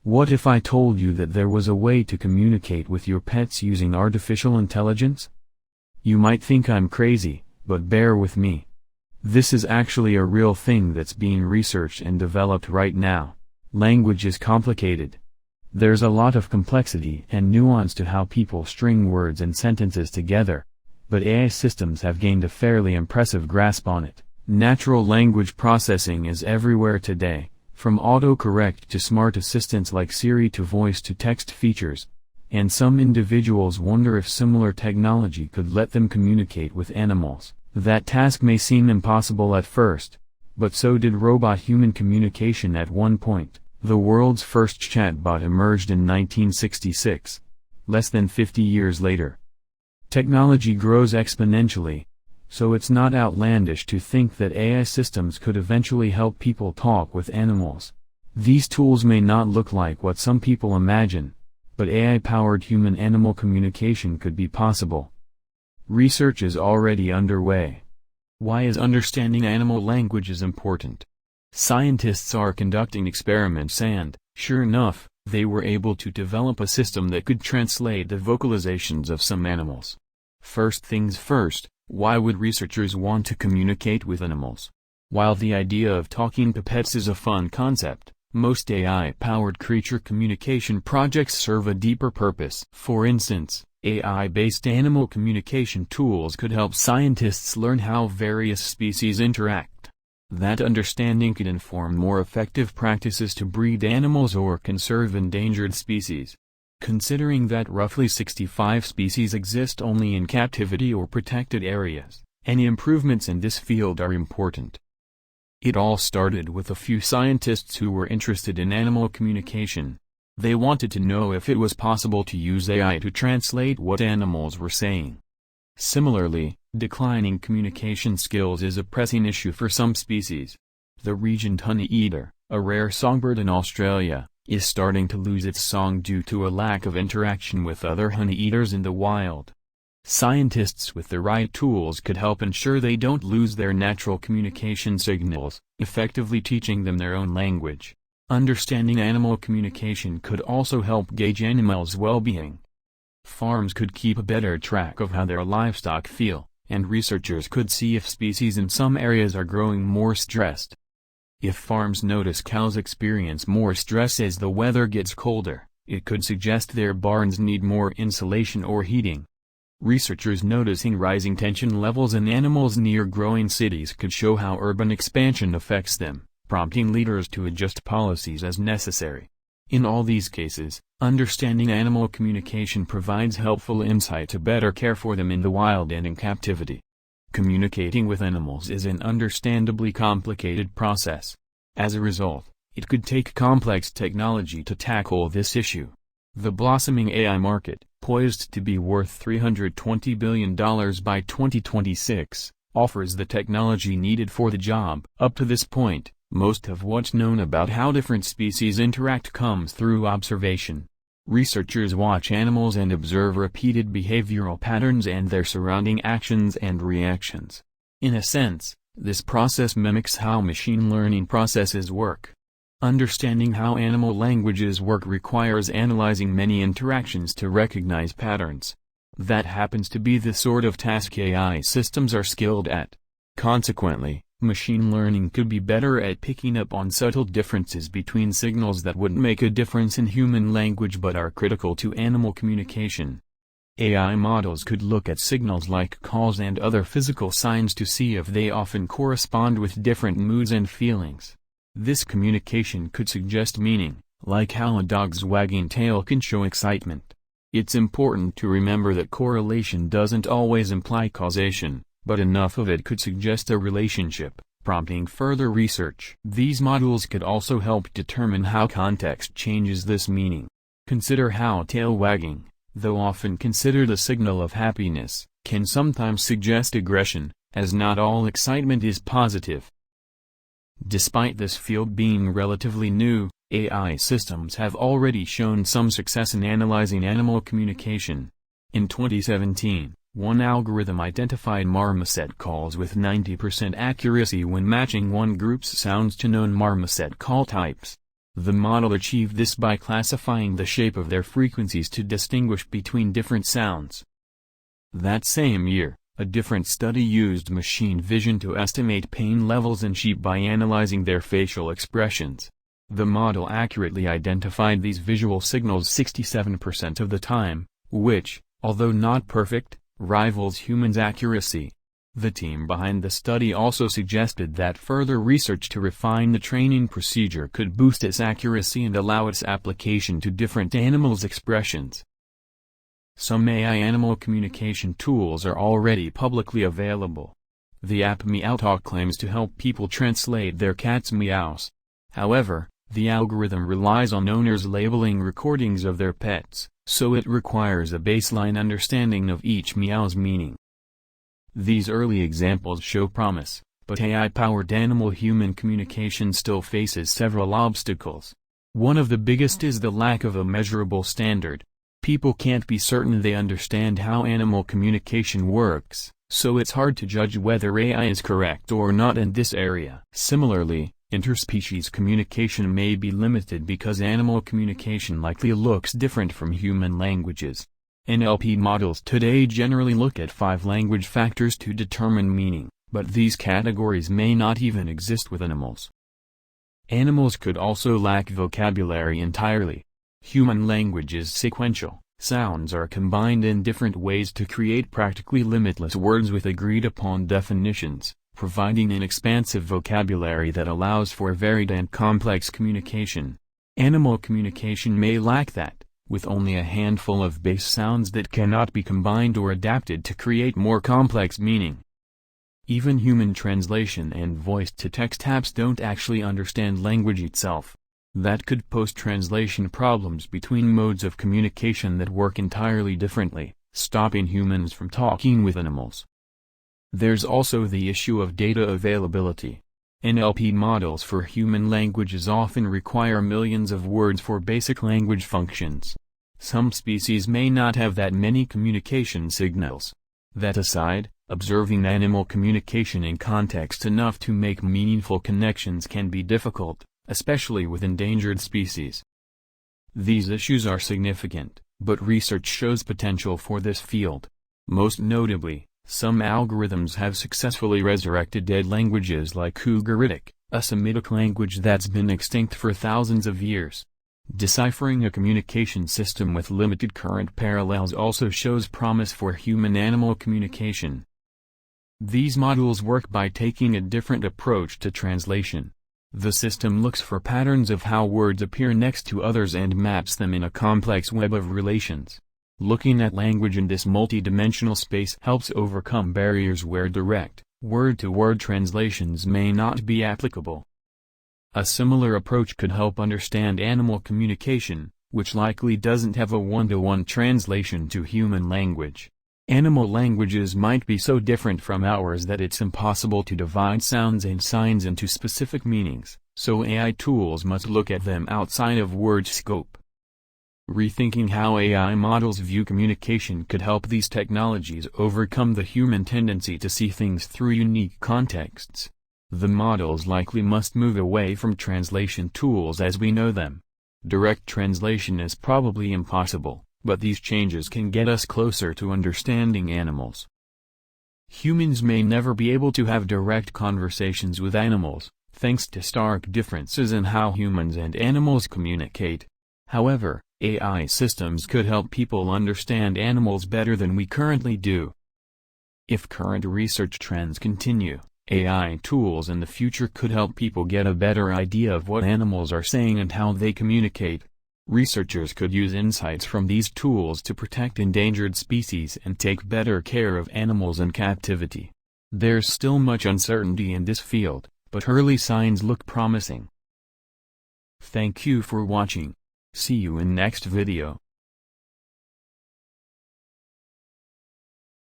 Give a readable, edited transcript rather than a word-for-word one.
What if I told you that there was a way to communicate with your pets using artificial intelligence? You might think I'm crazy, but bear with me. This is actually a real thing that's being researched and developed right now. Language is complicated. There's a lot of complexity and nuance to how people string words and sentences together, but AI systems have gained a fairly impressive grasp on it. Natural language processing is everywhere today, from autocorrect to smart assistants like Siri to voice-to-text features, and some individuals wonder if similar technology could let them communicate with animals. That task may seem impossible at first, but so did robot-human communication at one point. The world's first chatbot emerged in 1966, less than 50 years later. Technology grows exponentially, so it's not outlandish to think that AI systems could eventually help people talk with animals. These tools may not look like what some people imagine, but AI-powered human-animal communication could be possible. Research is already underway. Why is understanding animal languages important? Scientists are conducting experiments and, sure enough, they were able to develop a system that could translate the vocalizations of some animals. First things first, why would researchers want to communicate with animals? While the idea of talking to pets is a fun concept, most AI-powered creature communication projects serve a deeper purpose. For instance, AI-based animal communication tools could help scientists learn how various species interact. That understanding could inform more effective practices to breed animals or conserve endangered species. Considering that roughly 65 species exist only in captivity or protected areas, any improvements in this field are important. It all started with a few scientists who were interested in animal communication. They wanted to know if it was possible to use AI to translate what animals were saying. Similarly, declining communication skills is a pressing issue for some species. The regent honeyeater, a rare songbird in Australia, is starting to lose its song due to a lack of interaction with other honeyeaters in the wild. Scientists with the right tools could help ensure they don't lose their natural communication signals, effectively teaching them their own language. Understanding animal communication could also help gauge animals' well-being. Farms could keep a better track of how their livestock feel, and researchers could see if species in some areas are growing more stressed. If farms notice cows experience more stress as the weather gets colder, it could suggest their barns need more insulation or heating. Researchers noticing rising tension levels in animals near growing cities could show how urban expansion affects them, prompting leaders to adjust policies as necessary. In all these cases, understanding animal communication provides helpful insight to better care for them in the wild and in captivity. Communicating with animals is an understandably complicated process. As a result, it could take complex technology to tackle this issue. The blossoming AI market, poised to be worth $320 billion by 2026, offers the technology needed for the job. Up to this point, most of what's known about how different species interact comes through observation. Researchers watch animals and observe repeated behavioral patterns and their surrounding actions and reactions. In a sense, this process mimics how machine learning processes work. Understanding how animal languages work requires analyzing many interactions to recognize patterns. That happens to be the sort of task AI systems are skilled at. Consequently, machine learning could be better at picking up on subtle differences between signals that wouldn't make a difference in human language but are critical to animal communication. AI models could look at signals like calls and other physical signs to see if they often correspond with different moods and feelings. This communication could suggest meaning, like how a dog's wagging tail can show excitement. It's important to remember that correlation doesn't always imply causation, but enough of it could suggest a relationship, prompting further research. These models could also help determine how context changes this meaning. Consider how tail wagging, though often considered a signal of happiness, can sometimes suggest aggression, as not all excitement is positive. Despite this field being relatively new, AI systems have already shown some success in analyzing animal communication. In 2017, one algorithm identified marmoset calls with 90% accuracy when matching one group's sounds to known marmoset call types. The model achieved this by classifying the shape of their frequencies to distinguish between different sounds. That same year, a different study used machine vision to estimate pain levels in sheep by analyzing their facial expressions. The model accurately identified these visual signals 67% of the time, which, although not perfect, rivals humans' accuracy. The team behind the study also suggested that further research to refine the training procedure could boost its accuracy and allow its application to different animals' expressions. Some AI animal communication tools are already publicly available. The app MeowTalk claims to help people translate their cat's meows. However, the algorithm relies on owners labeling recordings of their pets, so it requires a baseline understanding of each meow's meaning. These early examples show promise, but AI-powered animal-human communication still faces several obstacles. One of the biggest is the lack of a measurable standard. People can't be certain they understand how animal communication works, so it's hard to judge whether AI is correct or not in this area. Similarly, interspecies communication may be limited because animal communication likely looks different from human languages. NLP models today generally look at 5 language factors to determine meaning, but these categories may not even exist with animals. Animals could also lack vocabulary entirely. Human language is sequential. Sounds are combined in different ways to create practically limitless words with agreed-upon definitions, providing an expansive vocabulary that allows for varied and complex communication. Animal communication may lack that, with only a handful of base sounds that cannot be combined or adapted to create more complex meaning. Even human translation and voice-to-text apps don't actually understand language itself. That could pose translation problems between modes of communication that work entirely differently, stopping humans from talking with animals. There's also the issue of data availability. NLP models for human languages often require millions of words for basic language functions. Some species may not have that many communication signals. That aside, observing animal communication in context enough to make meaningful connections can be difficult, especially with endangered species. These issues are significant, but research shows potential for this field. Most notably, some algorithms have successfully resurrected dead languages like Ugaritic, a Semitic language that's been extinct for thousands of years. Deciphering a communication system with limited current parallels also shows promise for human-animal communication. These models work by taking a different approach to translation. The system looks for patterns of how words appear next to others and maps them in a complex web of relations. Looking at language in this multi-dimensional space helps overcome barriers where direct, word-to-word translations may not be applicable. A similar approach could help understand animal communication, which likely doesn't have a one-to-one translation to human language. Animal languages might be so different from ours that it's impossible to divide sounds and signs into specific meanings, so AI tools must look at them outside of word scope. Rethinking how AI models view communication could help these technologies overcome the human tendency to see things through unique contexts. The models likely must move away from translation tools as we know them. Direct translation is probably impossible, but these changes can get us closer to understanding animals. Humans may never be able to have direct conversations with animals, thanks to stark differences in how humans and animals communicate. However, AI systems could help people understand animals better than we currently do. If current research trends continue, AI tools in the future could help people get a better idea of what animals are saying and how they communicate. Researchers could use insights from these tools to protect endangered species and take better care of animals in captivity. There's still much uncertainty in this field, but early signs look promising. Thank you for watching. See you in next video.